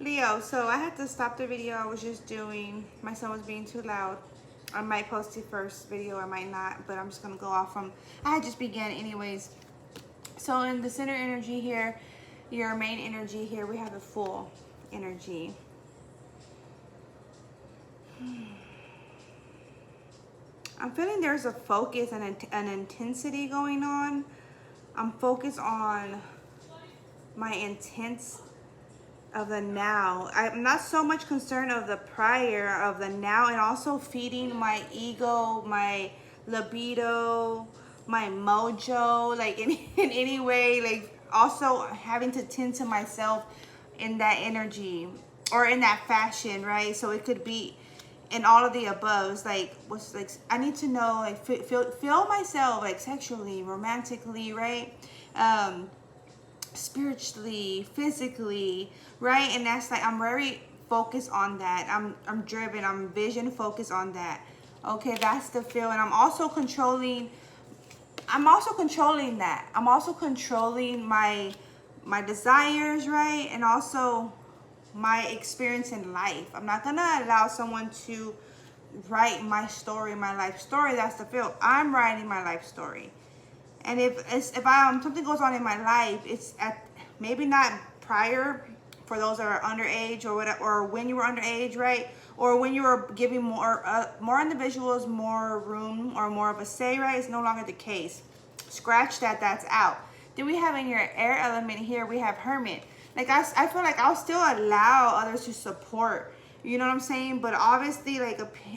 Leo, so I had to stop the video I was just doing. My son was being too loud. I might post the first video, I might not, but I'm just gonna go off from, I had just began anyways. So in the center energy here, your main energy here, we have the full energy. I'm feeling there's a focus and an intensity going on. I'm focused on my intense of the now. I'm not so much concerned of the prior, of the now, and also feeding my ego, my libido, my mojo, like in any way, like also having to tend to myself in that energy or in that fashion, right? So it could be in all of the above. It's like, what's like, I need to know, like feel myself like sexually, romantically, right? Spiritually, physically, right? And that's like, I'm very focused on that. I'm driven, I'm vision focused on that. Okay, that's the feel. And I'm also controlling that. I'm also controlling my desires, right? And also my experience in life. I'm not gonna allow someone to write my story, my life story. That's the feel. I'm writing my life story. And if something goes on in my life, it's at maybe not prior for those that are underage or whatever, or when you were underage, right? Or when you were giving more individuals more room or more of a say, right? It's no longer the case. Scratch that. That's out. Then we have in your air element here, we have Hermit. Like I feel like I'll still allow others to support. You know what I'm saying? But obviously,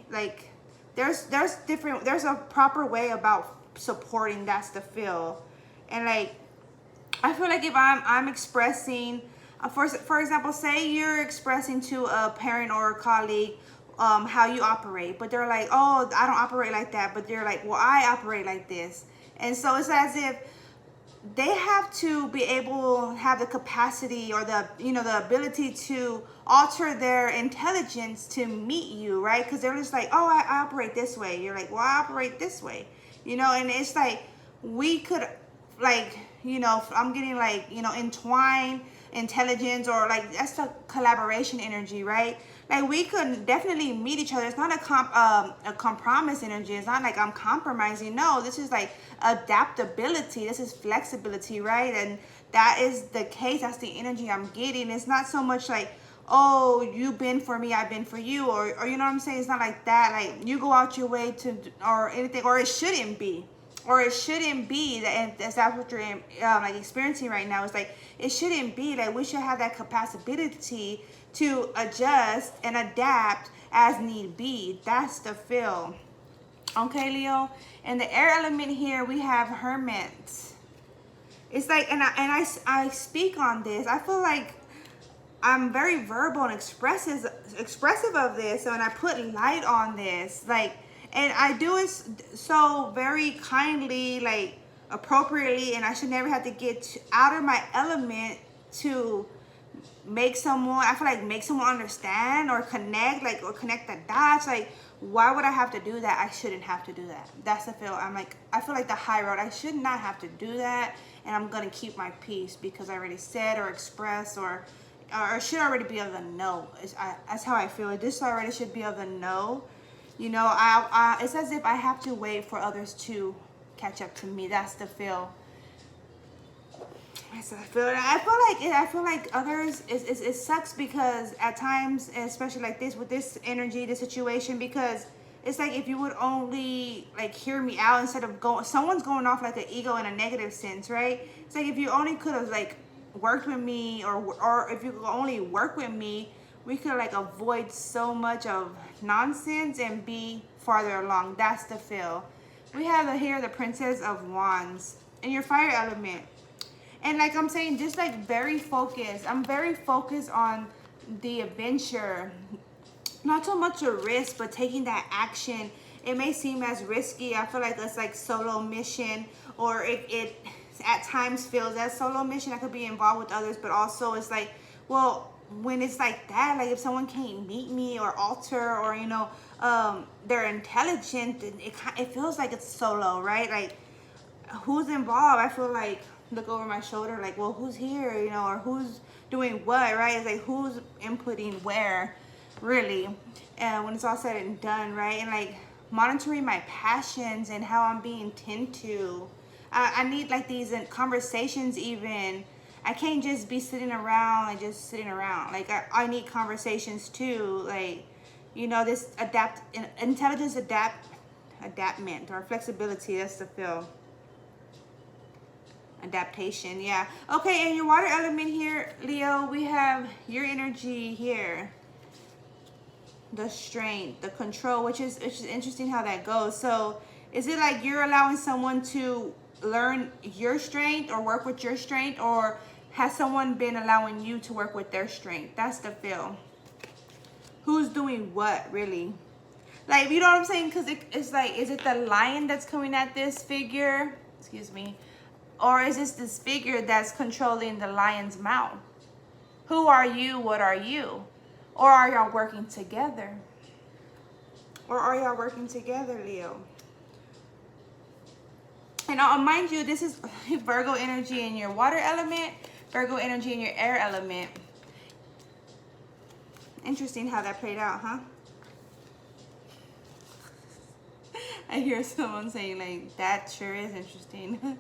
like there's a proper way about supporting. That's the feel. And like I feel like if I'm expressing, for example, say you're expressing to a parent or a colleague how you operate, but they're like, oh, I don't operate like that, but they're like, well, I operate like this. And so it's as if they have to be able to have the capacity or the ability to alter their intelligence to meet you, right? Because they're just like, oh, I operate this way. You're like, well, I operate this way, and it's like we could, like, I'm getting like, entwine intelligence, or like that's the collaboration energy, right? Like we could definitely meet each other. It's not a compromise energy. It's not like I'm compromising. No, this is like adaptability. This is flexibility, right? And that is the case. That's the energy I'm getting. It's not so much like, oh, you been for me, I've been for you, or you know what I'm saying? It's not like that. Like you go out your way to, or anything, or it shouldn't be. Or it shouldn't be that, and that's what you're like experiencing right now. It's like it shouldn't be. Like we should have that capacity to adjust and adapt as need be. That's the feel. Okay, Leo. And the air element here, we have Hermit. It's like, I speak on this. I feel like I'm very verbal and expressive of this, and I put light on this, like, and I do it so very kindly, like appropriately, and I should never have to get out of my element to make someone, I feel like, make someone understand or connect, like, or connect the dots. Like, why would I have to do that? I shouldn't have to do that. That's the feel. I'm like, I feel like the high road. I should not have to do that, and I'm gonna keep my peace because I already said or expressed or should already be of the no. That's how I feel. This already should be of the no. It's as if I have to wait for others to catch up to me. That's the feel. I feel like others, it sucks because at times, especially like this, with this energy, this situation, because it's like if you would only like hear me out instead of someone's going off like an ego in a negative sense, right? It's like if you only could have like worked with me, or if you could only work with me, we could like avoid so much of nonsense and be farther along. That's the feel. We have here the Princess of Wands and your fire element. And like I'm saying, just like very focused. I'm very focused on the adventure. Not so much a risk, but taking that action. It may seem as risky. I feel like it's like solo mission, or it at times feels as solo mission. I could be involved with others, but also it's like, well, when it's like that, like if someone can't meet me or alter, or they're intelligent, it feels like it's solo, right? Like who's involved? I feel like look over my shoulder like, well, who's here, you know, or who's doing what, right? It's like, who's inputting where, really, and when it's all said and done, right? And like monitoring my passions and how I'm being tended to. I need like these conversations even. I can't just be sitting around and just sitting around. Like I need conversations too. Like, you know, this intelligence adaptment or flexibility. That's the feel. Adaptation, yeah. Okay, and your water element here, Leo, we have your energy here. The strength, the control, which is interesting how that goes. So is it like you're allowing someone to learn your strength or work with your strength, or has someone been allowing you to work with their strength? That's the feel. Who's doing what, really? Like, you know what I'm saying? Because it's like, is it the lion that's coming at this figure? Excuse me. Or is this figure that's controlling the lion's mouth? Who are you? What are you? Or are y'all working together? Or are y'all working together, Leo? And mind you, this is Virgo energy in your water element, Virgo energy in your air element. Interesting how that played out, huh? I hear someone saying like, that sure is interesting.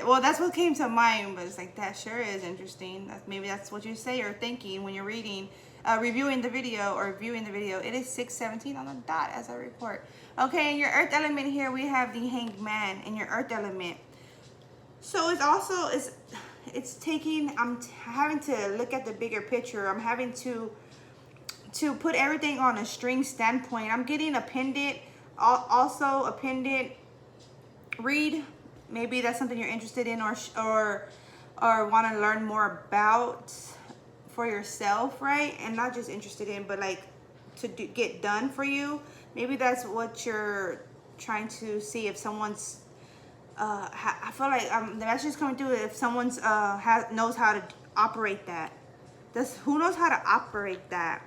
Well, that's what came to mind, but it's like, that sure is interesting. Maybe that's what you say or thinking when you're reading, reviewing the video or viewing the video. It is 6:17 on the dot as I report. Okay, in your earth element here, we have the Hanged Man in your earth element. So it's also, it's taking, I'm having to look at the bigger picture. I'm having to put everything on a string standpoint. I'm getting a pendant, also a pendant read. Maybe that's something you're interested in or want to learn more about for yourself, right? And not just interested in, but like to get done for you. Maybe that's what you're trying to see if someone's. I feel like the message is coming through if someone's knows how to operate that. Who knows how to operate that?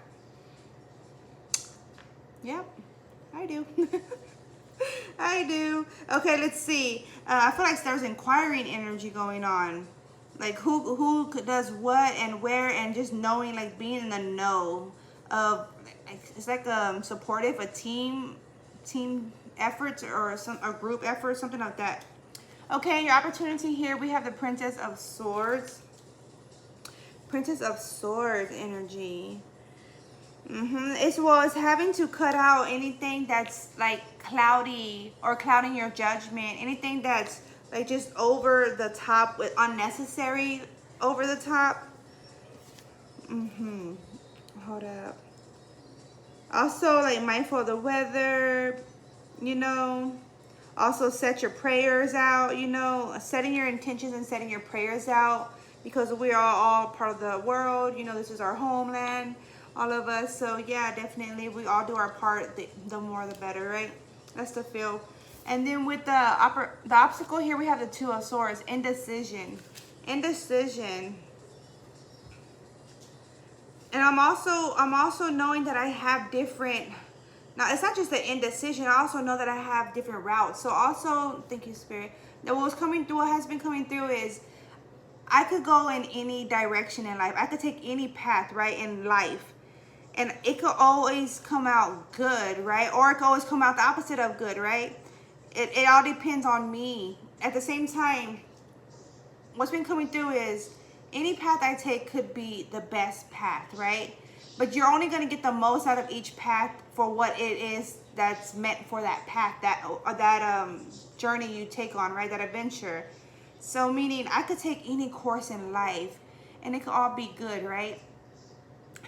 Yep, I do. I do. Okay, let's see. I feel like there's inquiring energy going on. Like who does what and where, and just knowing, like being in the know of, it's like supportive, a team efforts or a group effort, something like that. Okay, your opportunity here, we have the Princess of Swords. Princess of Swords energy. It's having to cut out anything that's like cloudy or clouding your judgment. Anything that's like just over the top with unnecessary over the top. Hold up. Also, like mindful of the weather, you know. Also set your prayers out, you know, setting your intentions and setting your prayers out, because we are all part of the world. You know, this is our homeland, all of us. So yeah, definitely we all do our part. The more the better, right? That's the feel. And then with the obstacle here, we have the Two of Swords. Indecision. And I'm also knowing that I have different. Now, it's not just the indecision. I also know that I have different routes. So also, thank you, Spirit. That what has been coming through is I could go in any direction in life. I could take any path, right, in life. And it could always come out good, right? Or it could always come out the opposite of good, right? It all depends on me. At the same time, what's been coming through is any path I take could be the best path, right? But you're only going to get the most out of each path for what it is that's meant for that path, that journey you take on, right? That adventure. So meaning I could take any course in life and it could all be good, right?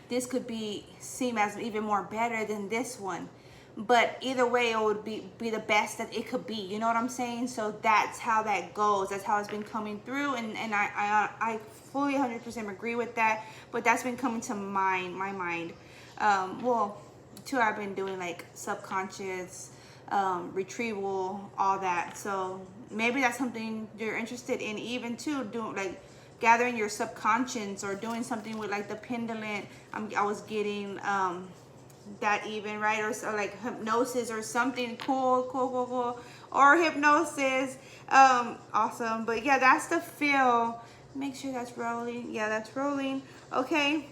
This could seem as even more better than this one. But either way, it would be the best that it could be. You know what I'm saying? So that's how that goes. That's how it's been coming through. And I fully 100% agree with that. But that's been coming to my mind. Well, too, I've been doing like subconscious, retrieval, all that. So maybe that's something you're interested in, even too, doing like gathering your subconscious or doing something with like the pendulum. I was getting that even, right? Or like hypnosis or something cool. or hypnosis. Awesome. But yeah, that's the feel. Make sure that's rolling. Yeah, that's rolling. Okay.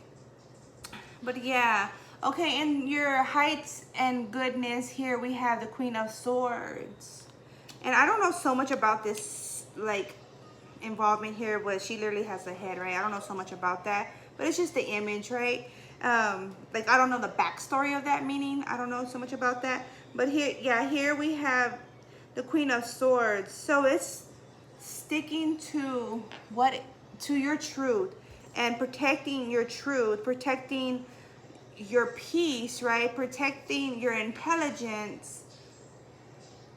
But yeah. Okay, in your heights and goodness, here we have the Queen of Swords. And I don't know so much about this, like, involvement here, but she literally has the head, right? I don't know so much about that, but it's just the image, right? Like, I don't know the backstory of that meaning. I don't know so much about that. But here, yeah, here we have the Queen of Swords. So it's sticking to to your truth and protecting your truth, protecting your peace, right? Protecting your intelligence,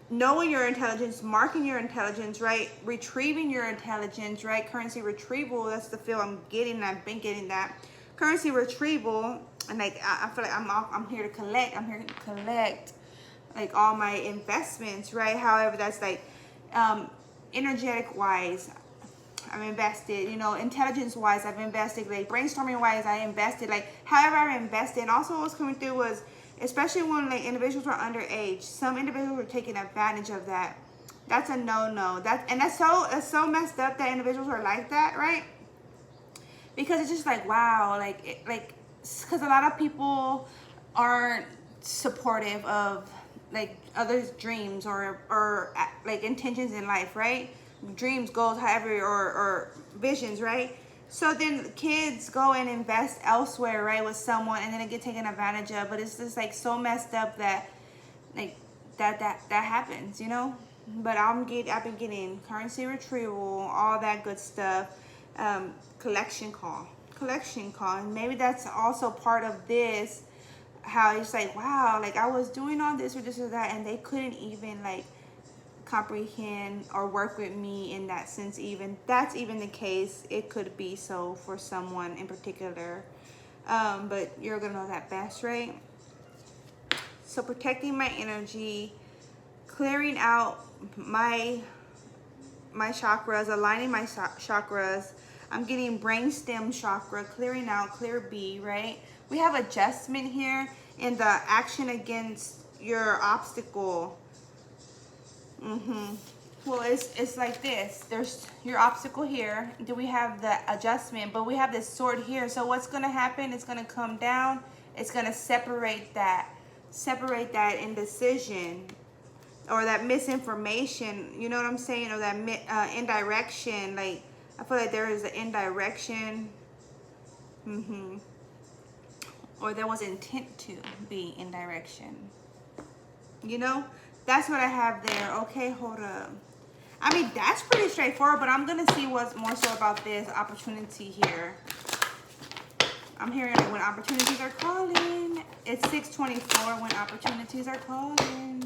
knowing your intelligence, marking your intelligence, right? Retrieving your intelligence, right? Currency retrieval, that's the feel I'm getting. I've been getting that. Currency retrieval, and like I feel like I'm here to collect. I'm here to collect like all my investments, right? However, that's like energetic wise, I've invested, you know, intelligence wise, I've invested, like brainstorming wise, I invested, like however I've invested. And also what was coming through was, especially when like individuals were underage, some individuals were taking advantage of that. That's a no-no. That's so messed up that individuals are like that, right? Because it's just like, wow, like because a lot of people aren't supportive of like others' dreams or like intentions in life, right? Dreams, goals, however, or visions, right? So then kids go and invest elsewhere, right, with someone, and then it get taken advantage of. But it's just like so messed up that like that happens, you know. But I've been getting currency retrieval, all that good stuff, collection call, and maybe that's also part of this. How it's like, wow, like I was doing all this or this or that, and they couldn't even like comprehend or work with me in that sense. Even that's even the case, it could be so for someone in particular, but you're gonna know that best, right? So protecting my energy, clearing out my chakras, aligning my chakras. I'm getting brainstem chakra, clearing out, clear B, right? We have adjustment here in the action against your obstacle. Well, it's like this. There's your obstacle here. Do we have the adjustment? But we have this sword here. So what's going to happen? It's going to come down. It's going to separate that indecision or that misinformation. You know what I'm saying? Or that indirection. Like, I feel like there is an indirection. Or there was intent to be indirection. You know? That's what I have there. Okay, hold up. I mean, that's pretty straightforward, but I'm going to see what's more so about this opportunity here. I'm hearing like when opportunities are calling. It's 6:24 when opportunities are calling.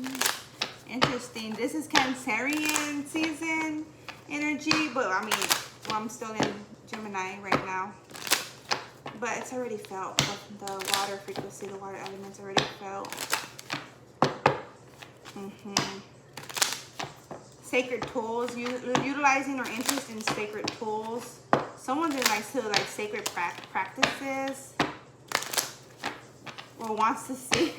Interesting. This is Cancerian season energy, but I mean, well, I'm still in Gemini right now. But it's already felt. The water frequency, the water elements already felt. Sacred tools, utilizing or interest in sacred tools. Someone's in like sacred practices, or wants to see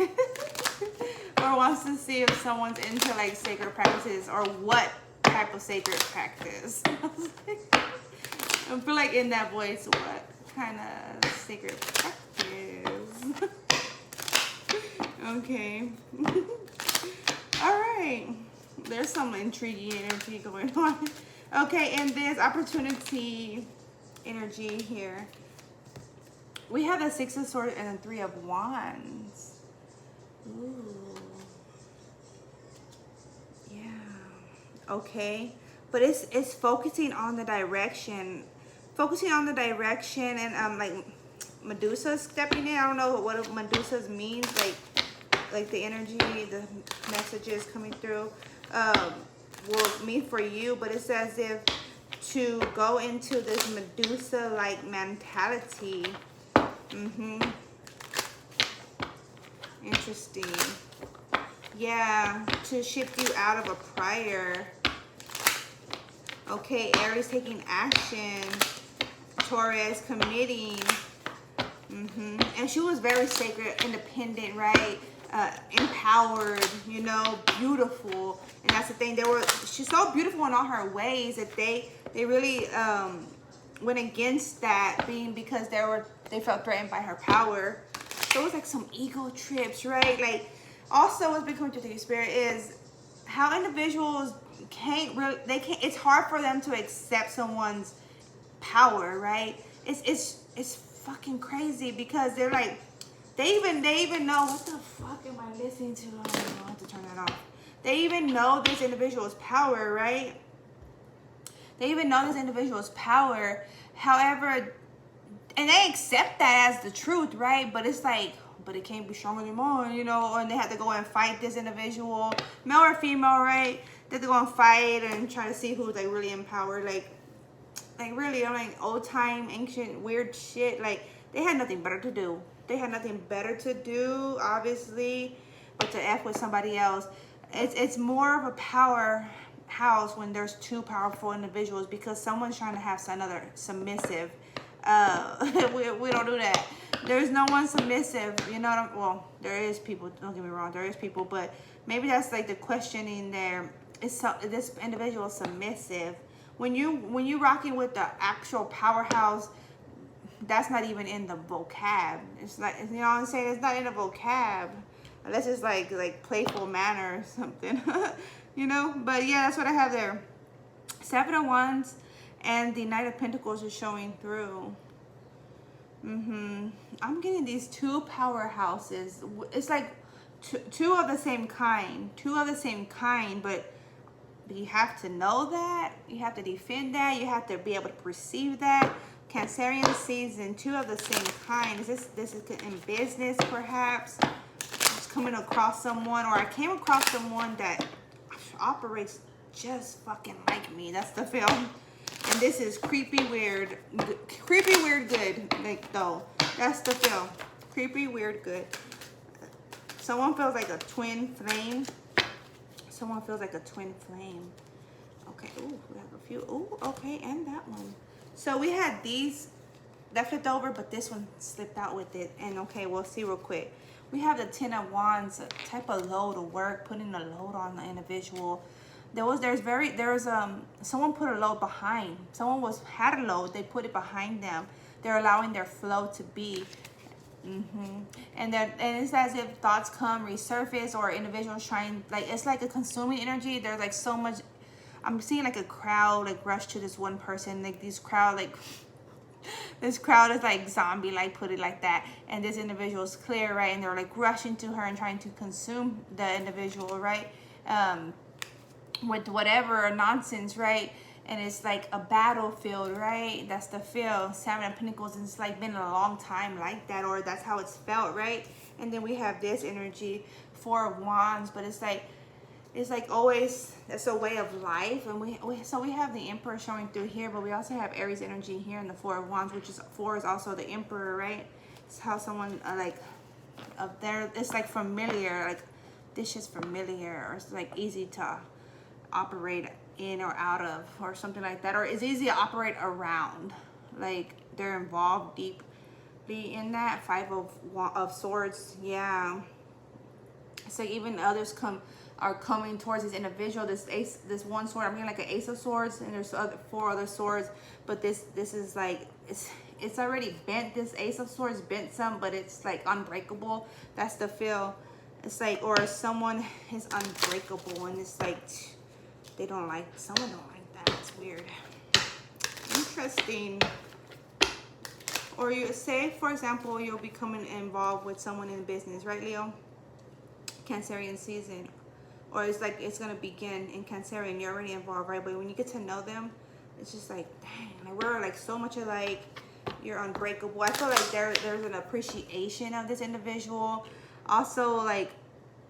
if someone's into like sacred practices, or what type of sacred practice. I feel like in that voice, what kind of sacred practice? Okay. All right, there's some intriguing energy going on. Okay, and this opportunity energy here. We have the Six of Swords and the Three of Wands. Ooh. Yeah. Okay, but it's focusing on the direction. And like Medusa stepping in. I don't know what Medusa means, like the energy, the messages coming through will mean for you, but it's as if to go into this Medusa-like mentality. Interesting. Yeah, to shift you out of a prior. Okay, Aries taking action. Taurus committing. And she was very sacred, independent, right? empowered, you know, beautiful. And that's the thing. She's so beautiful in all her ways that they really went against that, being because they felt threatened by her power. So it was like some ego trips, right? Like, also what's becoming to the spirit is how individuals it's hard for them to accept someone's power, right? It's fucking crazy because they're like, they even know, what the fuck am I listening to? Oh, I have to turn that off. They even know this individual's power, right? They even know this individual's power. However, and they accept that as the truth, right? But it's like, but it can't be stronger than mine, you know? And they have to go and fight this individual, male or female, right? They have to go and fight and try to see who's like really empowered. Like really, I'm like old time, ancient, weird shit. Like, they had nothing better to do. They had nothing better to do, obviously, but to F with somebody else. It's more of a powerhouse when there's two powerful individuals, because someone's trying to have another submissive. We don't do that. There's no one submissive, you know what I'm, well, there is people, don't get me wrong, there is people, but maybe that's like the questioning there. Is this individual submissive? When you rocking with the actual powerhouse, that's not even in the vocab. It's like, you know what I'm saying? It's not in the vocab. Unless it's like playful manner or something. You know? But yeah, that's what I have there. 7 of Wands and the Knight of Pentacles is showing through. I'm getting these two powerhouses. It's like two of the same kind. Two of the same kind, but you have to know that. You have to defend that. You have to be able to perceive that. Cancerian season, two of the same kind. This is in business, perhaps. Just coming across someone, or I came across someone that operates just fucking like me. That's the feel. And this is creepy, weird, good. Like, though, that's the feel. Creepy, weird, good. Someone feels like a twin flame. Someone feels like a twin flame. Okay. Ooh, we have a few. Ooh, okay, and that one. So we had these that flipped over, but this one slipped out with it. And okay, we'll see real quick. We have the 10 of Wands, a type of load of work, putting a load on the individual. Someone put a load behind. Someone had a load, they put it behind them. They're allowing their flow to be. And it's as if thoughts come resurface, or individuals trying, like, it's like a consuming energy. There's like so much. I'm seeing like a crowd like rush to this one person, like this crowd is like zombie, like, put it like that. And this individual is clear, right? And they're like rushing to her and trying to consume the individual, right? With whatever nonsense, right? And it's like a battlefield, right? That's the feel. 7 of Pentacles, and it's like been a long time like that, or that's how it's felt, right? And then we have this energy, 4 of Wands, but it's like always, it's a way of life. And so we have the Emperor showing through here, but we also have Aries energy here in the 4 of Wands, which is 4 is also the Emperor, right? It's how someone it's like familiar, like this is familiar, or it's like easy to operate in or out of, or something like that, or it's easy to operate around, like they're involved deeply in that. 5 of Swords, yeah. It's like even others are coming towards this individual. This one sword, I'm getting like an Ace of Swords, and there's 4 other swords, but this is like, it's already bent. This Ace of Swords bent some, but it's like unbreakable. That's the feel. It's like, or someone is unbreakable, and it's like someone don't like that. It's weird. Interesting. Or you say, for example, you'll be coming involved with someone in business, right, Leo? Cancerian season. Or it's like it's gonna begin in Cancerian. You're already involved, right? But when you get to know them, it's just like, dang, like we're like so much alike. You're unbreakable. I feel like there's an appreciation of this individual. Also, like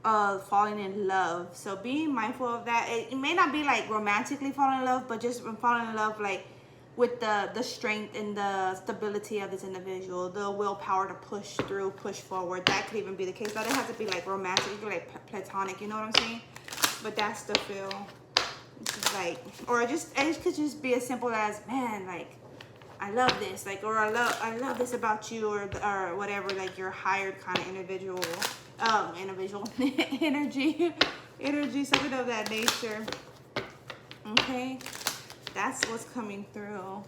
falling in love. So being mindful of that. It may not be like romantically falling in love, but just falling in love like with the strength and the stability of this individual, the willpower to push through, push forward. That could even be the case. It doesn't have to be like romantic, it could be like platonic, you know what I'm saying? But that's the feel. It's like, or it could just be as simple as, man, like, I love this, like, or I love this about you, or whatever, like your hired kind of individual. Individual energy, something of that nature. Okay, that's what's coming through.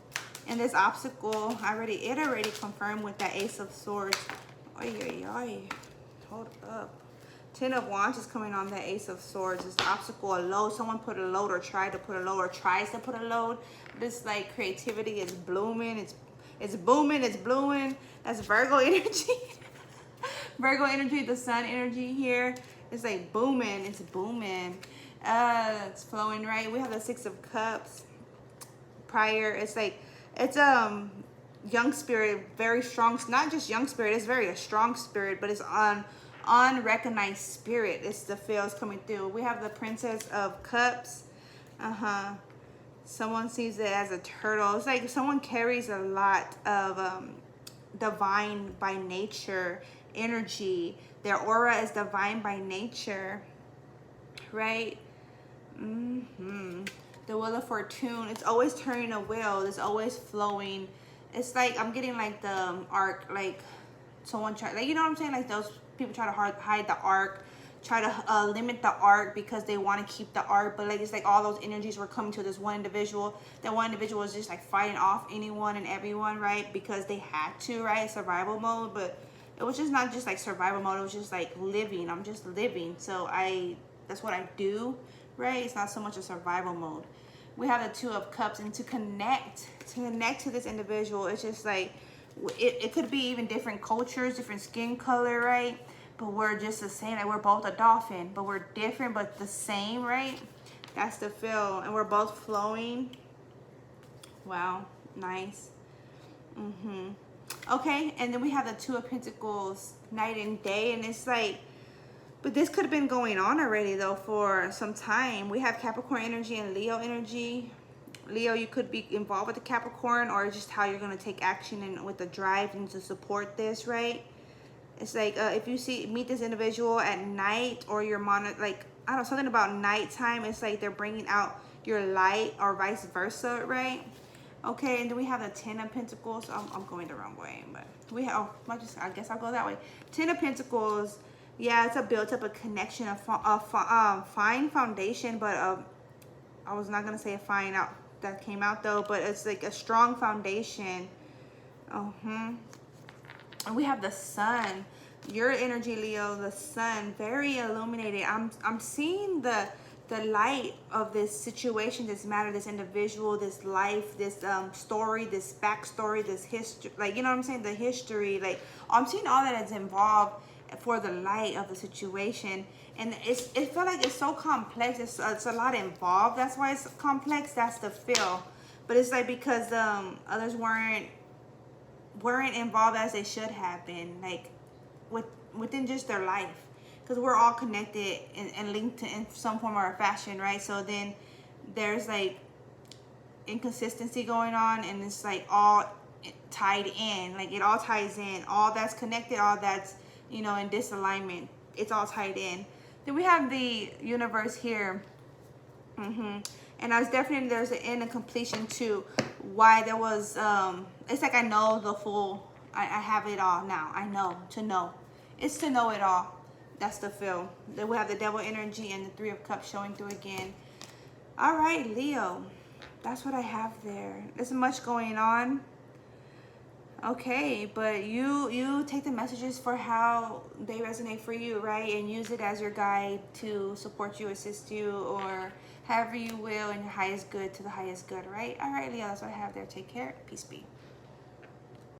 And this obstacle, it already confirmed with that Ace of Swords. Oy, oy, oy. Hold up. 10 of Wands is coming on that Ace of Swords. This obstacle, a load. Someone put a load or tried to put a load or tries to put a load. This like creativity is blooming. It's booming. It's blooming. That's Virgo energy. Virgo energy, the sun energy here. It's like booming. It's booming. It's flowing, right? We have the 6 of Cups. Prior, it's like, it's young spirit, very strong. It's not just young spirit, it's very a strong spirit, but it's unrecognized spirit. It's the feels coming through. We have the Princess of Cups. Someone sees it as a turtle. It's like someone carries a lot of divine by nature energy. Their aura is divine by nature, right? The Wheel of Fortune, it's always turning a wheel. It's always flowing. It's like I'm getting like the arc, like someone try, like, you know what I'm saying, like those people try to hide the arc, try to limit the arc because they want to keep the arc, but like it's like all those energies were coming to this one individual. That one individual was just like fighting off anyone and everyone, right? Because they had to, right? Survival mode. But it was just not just like survival mode, it was just like living. I'm just living, so that's what I do, right? It's not so much a survival mode. We have the 2 of Cups, and to connect to this individual, it's just like it could be even different cultures, different skin color, right? But we're just the same. Like we're both a dolphin, but we're different but the same, right? That's the feel. And we're both flowing. Wow, nice. Okay, and then we have the 2 of Pentacles, night and day, and it's like, but this could have been going on already though for some time. We have Capricorn energy and Leo energy. Leo, you could be involved with the Capricorn, or just how you're going to take action and with the drive and to support this, right? It's like if you meet this individual at night, or you're like, I don't know, something about nighttime. It's like they're bringing out your light, or vice versa, right? Okay, and then we have the 10 of Pentacles. I'm going the wrong way, but we have, I guess I'll go that way. 10 of Pentacles. Yeah, it's a built up a connection, a fine foundation, but I was not gonna say a fine out that came out though, but it's like a strong foundation. And we have the Sun, your energy, Leo, the Sun, very illuminated. I'm seeing the light of this situation, this matter, this individual, this life, this story, this backstory, this history, like, you know what I'm saying, the history, like I'm seeing all that is involved for the light of the situation. And it felt like it's so complex. It's a lot involved. That's why it's complex. That's the feel. But it's like because others weren't involved as they should have been, like within just their life, because we're all connected and linked to in some form or fashion, right? So then there's like inconsistency going on, and it's like all tied in, like it all ties in, all that's connected, all that's, you know, in disalignment, it's all tied in. Then we have the Universe here. And there's an end and completion to why there was it's like I know the full, I have it all now. I know, to know, it's to know it all. That's the feel. Then we have the Devil energy and the 3 of Cups showing through again. All right, Leo, that's what I have there. There's much going on. Okay, but you take the messages for how they resonate for you, right? And use it as your guide to support you, assist you, or however you will in your highest good, to the highest good, right? All right, Leo, that's what I have there. Take care. Peace be.